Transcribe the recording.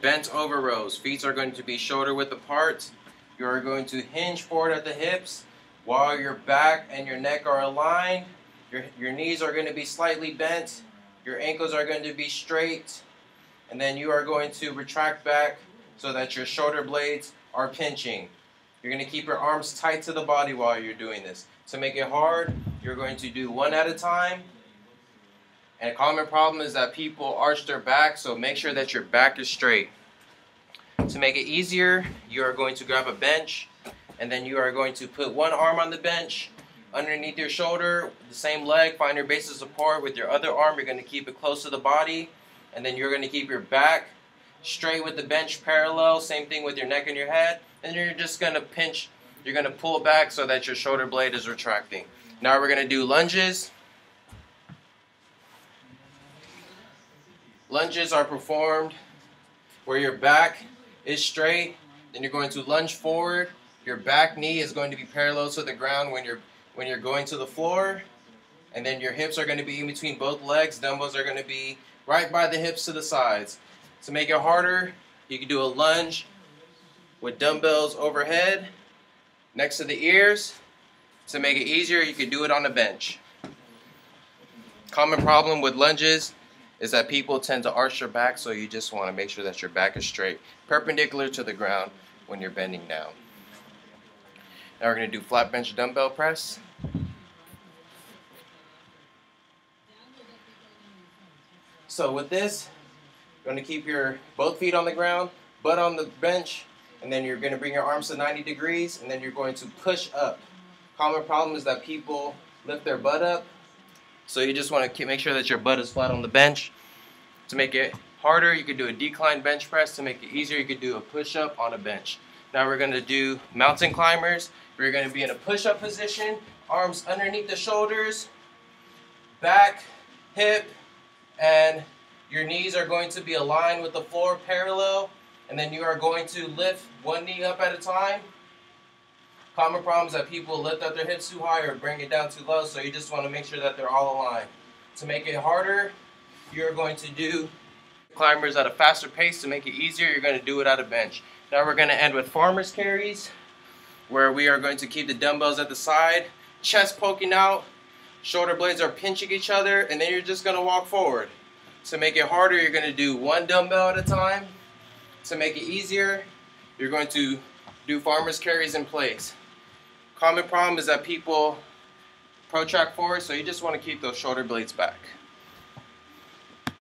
Bent over rows. Feet are going to be shoulder width apart. You are going to hinge forward at the hips while your back and your neck are aligned. Your knees are going to be slightly bent. Your ankles are going to be straight. And then you are going to retract back so that your shoulder blades are pinching. You're going to keep your arms tight to the body while you're doing this. To make it hard, you're going to do one at a time. And a common problem is that people arch their back, so make sure that your back is straight. To make it easier, you are going to grab a bench, and then you are going to put one arm on the bench underneath your shoulder, the same leg, find your base of support. With your other arm, you're going to keep it close to the body, and then you're going to keep your back straight with the bench parallel, same thing with your neck and your head, and you're just going to pinch, you're going to pull back so that your shoulder blade is retracting. Now we're going to do lunges. Lunges are performed where your back is straight, then you're going to lunge forward. Your back knee is going to be parallel to the ground when you're going to the floor, and then your hips are going to be in between both legs. Dumbbells are going to be right by the hips to the sides. To make it harder, you can do a lunge with dumbbells overhead next to the ears. To make it easier, you can do it on a bench. Common problem with lunges is that people tend to arch their back, so you just want to make sure that your back is straight, perpendicular to the ground when you're bending down. Now we're going to do flat bench dumbbell press. So with this, you're going to keep your both feet on the ground, butt on the bench, and then you're going to bring your arms to 90 degrees, and then you're going to push up. Common problem is that people lift their butt up, so you just want to make sure that your butt is flat on the bench. To make it harder, you could do a decline bench press. To make it easier, you could do a push-up on a bench. Now we're going to do mountain climbers. We're going to be in a push-up position, arms underneath the shoulders, back, hip, and your knees are going to be aligned with the floor parallel, and then you are going to lift one knee up at a time. Common problems that people lift up their hips too high or bring it down too low, so you just want to make sure that they're all aligned. To make it harder, you're going to do climbers at a faster pace. To make it easier, you're going to do it at a bench. Now we're going to end with farmer's carries, where we are going to keep the dumbbells at the side, chest poking out, shoulder blades are pinching each other, and then you're just going to walk forward. To make it harder, you're going to do one dumbbell at a time. To make it easier, you're going to do farmer's carries in place. Common problem is that people protract forward, so you just want to keep those shoulder blades back.